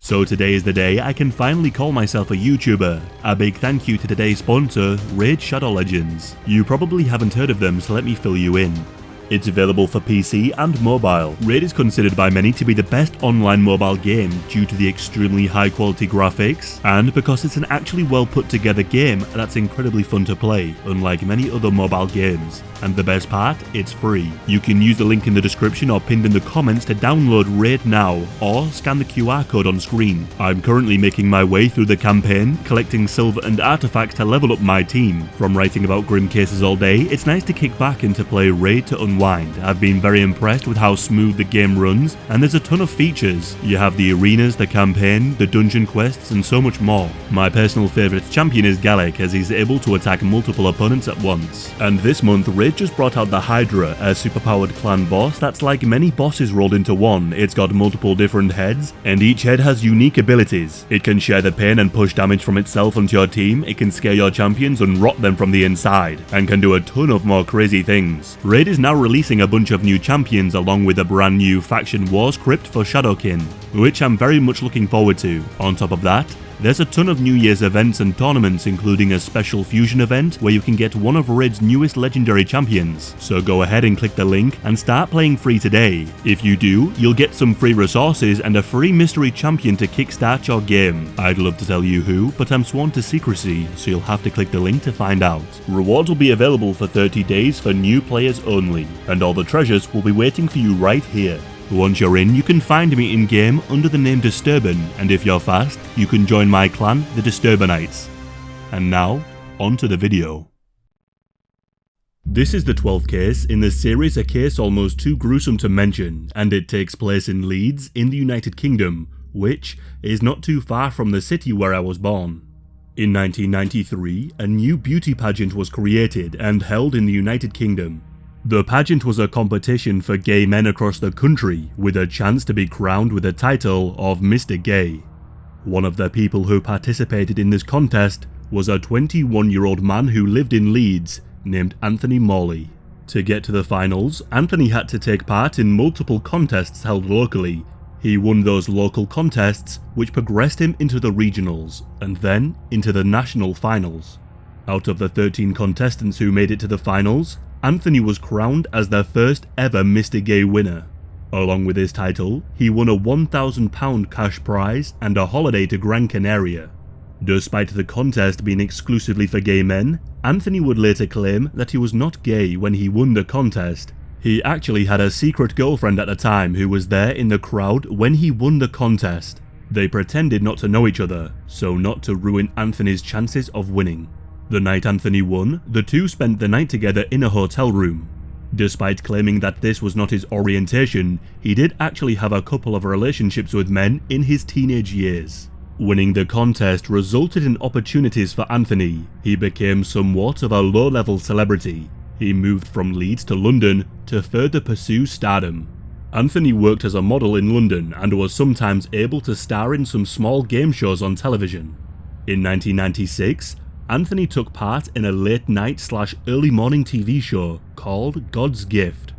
So today is the day I can finally call myself a YouTuber. A big thank you to today's sponsor, Raid Shadow Legends. You probably haven't heard of them, so let me fill you in. It's available for PC and mobile. Raid is considered by many to be the best online mobile game due to the extremely high quality graphics and because it's an actually well put together game that's incredibly fun to play, unlike many other mobile games. And the best part, it's free. You can use the link in the description or pinned in the comments to download Raid now, or scan the QR code on screen. I'm currently making my way through the campaign, collecting silver and artifacts to level up my team. From writing about grim cases all day, it's nice to kick back and to play Raid to unwind. I've been very impressed with how smooth the game runs, and there's a ton of features. You have the arenas, the campaign, the dungeon quests, and so much more. My personal favourite champion is Gallic, as he's able to attack multiple opponents at once. And this month, Raid just brought out the Hydra, a superpowered clan boss that's like many bosses rolled into one. It's got multiple different heads, and each head has unique abilities. It can share the pain and push damage from itself onto your team, it can scare your champions and rot them from the inside, and can do a ton of more crazy things. Raid is now releasing a bunch of new champions along with a brand new Faction Wars crypt for Shadowkin, which I'm very much looking forward to. On top of that, there's a ton of New Year's events and tournaments, including a special fusion event where you can get one of Raid's newest legendary champions. So go ahead and click the link and start playing free today. If you do, you'll get some free resources and a free mystery champion to kickstart your game. I'd love to tell you who, but I'm sworn to secrecy, so you'll have to click the link to find out. Rewards will be available for 30 days for new players only, and all the treasures will be waiting for you right here. Once you're in, you can find me in-game under the name Disturbin, and if you're fast, you can join my clan, the Disturbanites. And now, on to the video. This is the 12th case in the series, a case almost too gruesome to mention, and it takes place in Leeds in the United Kingdom, which is not too far from the city where I was born. In 1993, a new beauty pageant was created and held in the United Kingdom. The pageant was a competition for gay men across the country, with a chance to be crowned with the title of Mr. Gay. One of the people who participated in this contest was a 21-year-old man who lived in Leeds named Anthony Morley. To get to the finals, Anthony had to take part in multiple contests held locally. He won those local contests, which progressed him into the regionals, and then into the national finals. Out of the 13 contestants who made it to the finals, Anthony was crowned as the first ever Mr. Gay winner. Along with his title, he won a £1,000 cash prize and a holiday to Gran Canaria. Despite the contest being exclusively for gay men, Anthony would later claim that he was not gay when he won the contest. He actually had a secret girlfriend at the time who was there in the crowd when he won the contest. They pretended not to know each other, so not to ruin Anthony's chances of winning. The night Anthony won, the two spent the night together in a hotel room. Despite claiming that this was not his orientation, he did actually have a couple of relationships with men in his teenage years. Winning the contest resulted in opportunities for Anthony. He became somewhat of a low-level celebrity. He moved from Leeds to London to further pursue stardom. Anthony worked as a model in London and was sometimes able to star in some small game shows on television. In 1996, Anthony took part in a late-night/early morning TV show called God's Gift.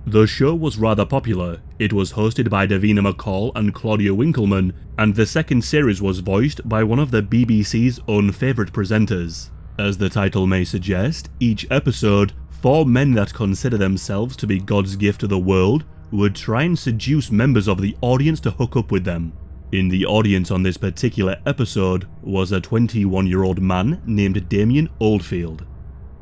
The show was rather popular. It was hosted by Davina McCall and Claudia Winkleman, and the second series was voiced by one of the BBC's own favourite presenters. As the title may suggest, each episode, 4 men that consider themselves to be God's gift to the world would try and seduce members of the audience to hook up with them. In the audience on this particular episode was a 21-year-old man named Damien Oldfield.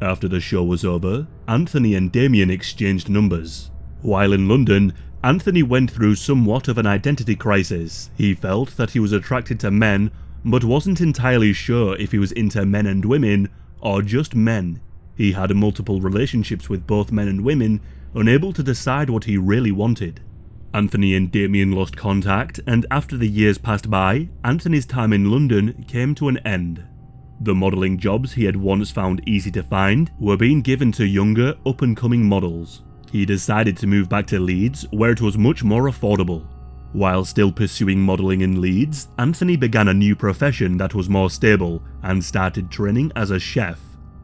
After the show was over, Anthony and Damien exchanged numbers. While in London, Anthony went through somewhat of an identity crisis. He felt that he was attracted to men, but wasn't entirely sure if he was into men and women, or just men. He had multiple relationships with both men and women, unable to decide what he really wanted. Anthony and Damien lost contact, and after the years passed by, Anthony's time in London came to an end. The modelling jobs he had once found easy to find were being given to younger, up-and-coming models. He decided to move back to Leeds, where it was much more affordable. While still pursuing modelling in Leeds, Anthony began a new profession that was more stable and started training as a chef.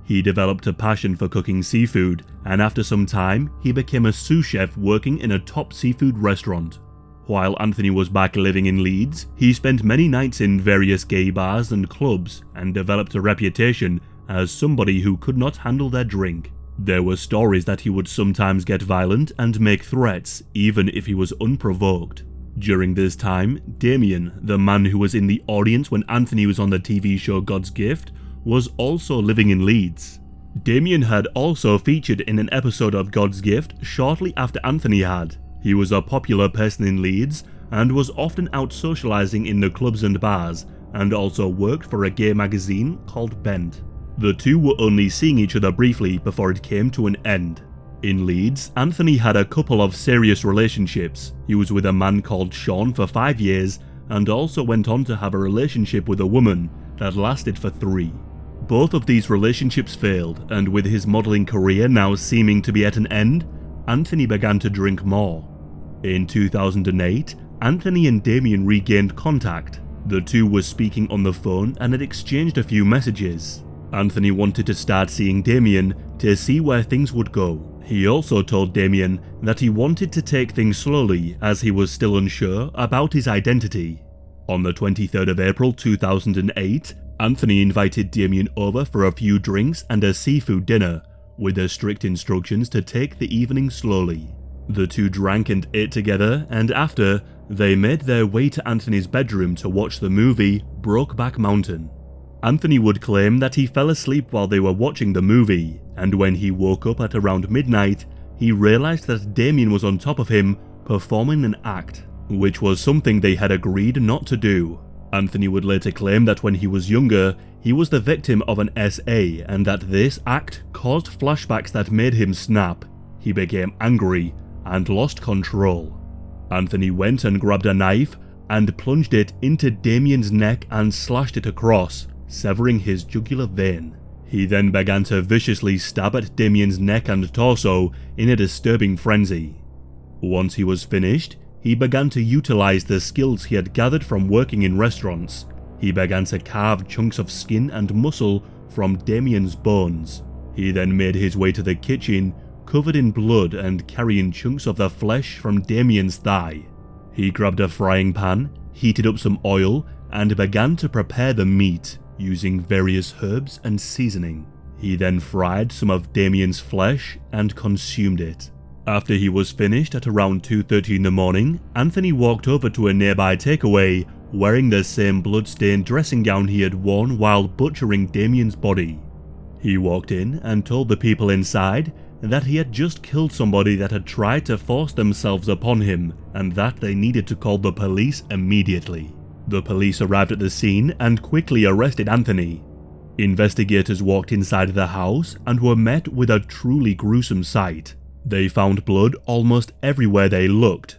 He developed a passion for cooking seafood, and after some time, he became a sous chef working in a top seafood restaurant. While Anthony was back living in Leeds, he spent many nights in various gay bars and clubs and developed a reputation as somebody who could not handle their drink. There were stories that he would sometimes get violent and make threats, even if he was unprovoked. During this time, Damien, the man who was in the audience when Anthony was on the TV show God's Gift, was also living in Leeds. Damien had also featured in an episode of God's Gift shortly after Anthony had. He was a popular person in Leeds and was often out socialising in the clubs and bars, and also worked for a gay magazine called Bent. The two were only seeing each other briefly before it came to an end. In Leeds, Anthony had a couple of serious relationships. He was with a man called Sean for 5 years and also went on to have a relationship with a woman that lasted for 3. Both of these relationships failed, and with his modelling career now seeming to be at an end, Anthony began to drink more. In 2008, Anthony and Damien regained contact. The two were speaking on the phone and had exchanged a few messages. Anthony wanted to start seeing Damien to see where things would go. He also told Damien that he wanted to take things slowly as he was still unsure about his identity. On the 23rd of April 2008, Anthony invited Damien over for a few drinks and a seafood dinner, with the strict instructions to take the evening slowly. The two drank and ate together, and after, they made their way to Anthony's bedroom to watch the movie Brokeback Mountain. Anthony would claim that he fell asleep while they were watching the movie, and when he woke up at around midnight, he realised that Damien was on top of him performing an act, which was something they had agreed not to do. Anthony would later claim that when he was younger, he was the victim of an SA and that this act caused flashbacks that made him snap. He became angry and lost control. Anthony went and grabbed a knife and plunged it into Damien's neck and slashed it across, severing his jugular vein. He then began to viciously stab at Damien's neck and torso in a disturbing frenzy. Once he was finished, he began to utilize the skills he had gathered from working in restaurants. He began to carve chunks of skin and muscle from Damien's bones. He then made his way to the kitchen, covered in blood and carrying chunks of the flesh from Damien's thigh. He grabbed a frying pan, heated up some oil, and began to prepare the meat, using various herbs and seasoning. He then fried some of Damien's flesh and consumed it. After he was finished at around 2:30 in the morning, Anthony walked over to a nearby takeaway, wearing the same blood-stained dressing gown he had worn while butchering Damien's body. He walked in and told the people inside that he had just killed somebody that had tried to force themselves upon him and that they needed to call the police immediately. The police arrived at the scene and quickly arrested Anthony. Investigators walked inside the house and were met with a truly gruesome sight. They found blood almost everywhere they looked.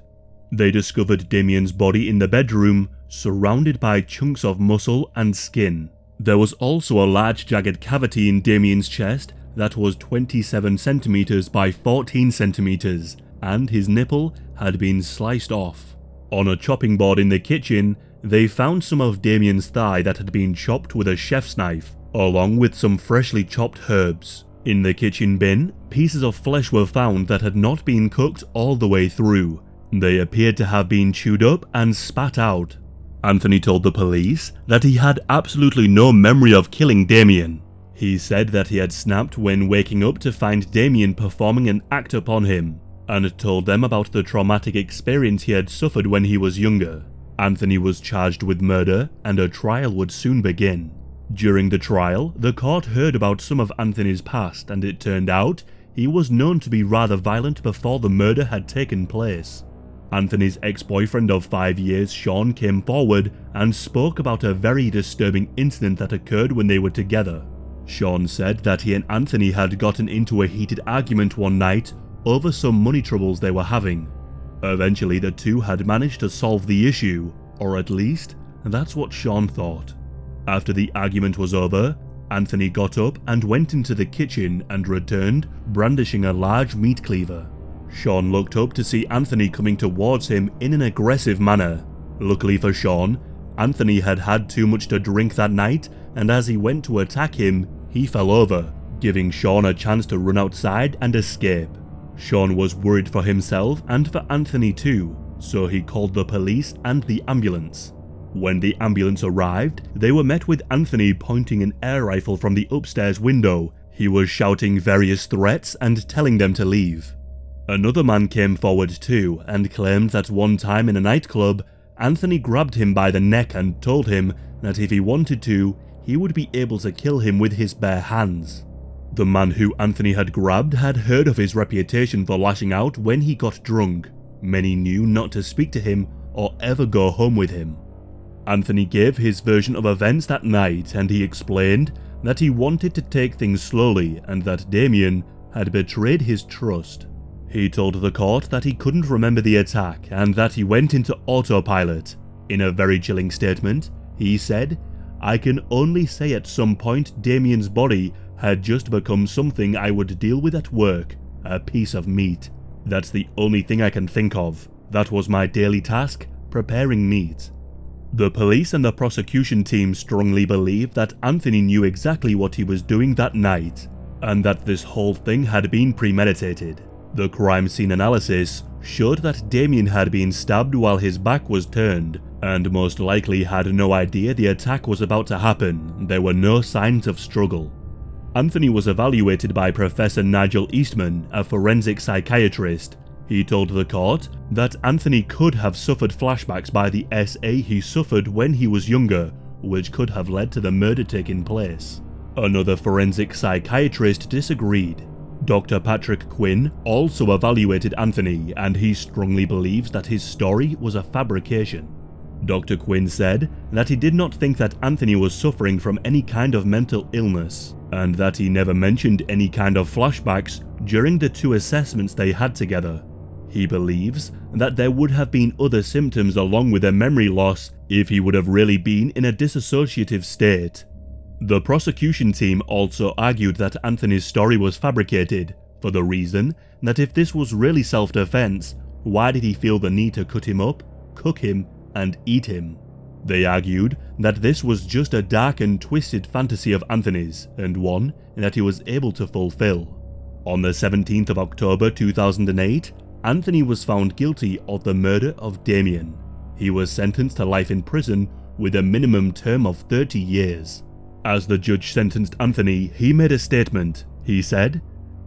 They discovered Damien's body in the bedroom, surrounded by chunks of muscle and skin. There was also a large jagged cavity in Damien's chest that was 27 centimeters by 14 centimeters, and his nipple had been sliced off. On a chopping board in the kitchen, they found some of Damien's thigh that had been chopped with a chef's knife, along with some freshly chopped herbs. In the kitchen bin, pieces of flesh were found that had not been cooked all the way through. They appeared to have been chewed up and spat out. Anthony told the police that he had absolutely no memory of killing Damien. He said that he had snapped when waking up to find Damien performing an act upon him, and told them about the traumatic experience he had suffered when he was younger. Anthony was charged with murder, and a trial would soon begin. During the trial, the court heard about some of Anthony's past, and it turned out he was known to be rather violent before the murder had taken place. Anthony's ex-boyfriend of 5 years, Sean, came forward and spoke about a very disturbing incident that occurred when they were together. Sean said that he and Anthony had gotten into a heated argument one night over some money troubles they were having. Eventually, the two had managed to solve the issue, or at least, that's what Sean thought. After the argument was over, Anthony got up and went into the kitchen and returned, brandishing a large meat cleaver. Sean looked up to see Anthony coming towards him in an aggressive manner. Luckily for Sean, Anthony had had too much to drink that night, and as he went to attack him, he fell over, giving Sean a chance to run outside and escape. Sean was worried for himself and for Anthony too, so he called the police and the ambulance. When the ambulance arrived, they were met with Anthony pointing an air rifle from the upstairs window. He was shouting various threats and telling them to leave. Another man came forward too and claimed that one time in a nightclub, Anthony grabbed him by the neck and told him that if he wanted to, he would be able to kill him with his bare hands. The man who Anthony had grabbed had heard of his reputation for lashing out when he got drunk. Many knew not to speak to him or ever go home with him. Anthony gave his version of events that night, and he explained that he wanted to take things slowly and that Damien had betrayed his trust. He told the court that he couldn't remember the attack and that he went into autopilot. In a very chilling statement, he said, "I can only say at some point Damien's body had just become something I would deal with at work, a piece of meat. That's the only thing I can think of. That was my daily task, preparing meat." The police and the prosecution team strongly believe that Anthony knew exactly what he was doing that night, and that this whole thing had been premeditated. The crime scene analysis showed that Damien had been stabbed while his back was turned, and most likely had no idea the attack was about to happen. There were no signs of struggle. Anthony was evaluated by Professor Nigel Eastman, a forensic psychiatrist. He told the court that Anthony could have suffered flashbacks by the SA he suffered when he was younger, which could have led to the murder taking place. Another forensic psychiatrist disagreed. Dr. Patrick Quinn also evaluated Anthony, and he strongly believes that his story was a fabrication. Dr. Quinn said that he did not think that Anthony was suffering from any kind of mental illness, and that he never mentioned any kind of flashbacks during the 2 assessments they had together. He believes that there would have been other symptoms along with a memory loss if he would have really been in a dissociative state. The prosecution team also argued that Anthony's story was fabricated, for the reason that if this was really self-defense, why did he feel the need to cut him up, cook him, and eat him? They argued that this was just a dark and twisted fantasy of Anthony's, and one that he was able to fulfill. On the 17th of October 2008, Anthony was found guilty of the murder of Damien. He was sentenced to life in prison with a minimum term of 30 years. As the judge sentenced Anthony, he made a statement. He said,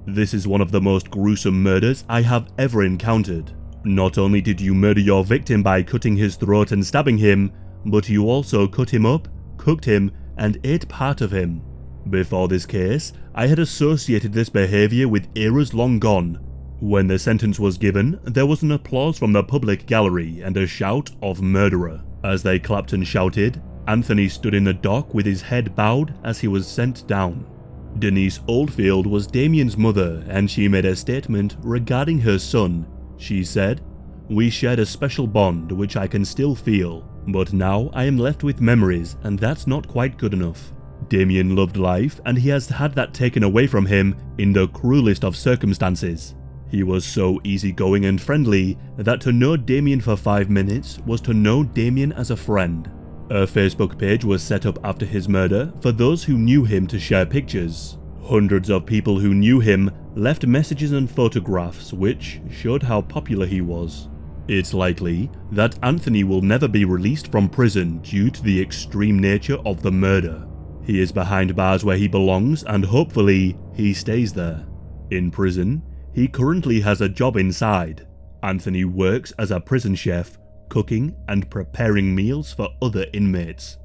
"This is one of the most gruesome murders I have ever encountered. Not only did you murder your victim by cutting his throat and stabbing him, but you also cut him up, cooked him, and ate part of him. Before this case, I had associated this behavior with eras long gone." When the sentence was given, there was an applause from the public gallery and a shout of "murderer." As they clapped and shouted, Anthony stood in the dock with his head bowed as he was sent down. Denise Oldfield was Damien's mother, and she made a statement regarding her son. She said, "We shared a special bond which I can still feel, but now I am left with memories, and that's not quite good enough. Damien loved life, and he has had that taken away from him in the cruelest of circumstances. He was so easygoing and friendly that to know Damien for 5 minutes was to know Damien as a friend." A Facebook page was set up after his murder for those who knew him to share pictures. Hundreds of people who knew him left messages and photographs which showed how popular he was. It's likely that Anthony will never be released from prison due to the extreme nature of the murder. He is behind bars where he belongs, and hopefully he stays there. In prison, he currently has a job inside. Anthony works as a prison chef, cooking and preparing meals for other inmates.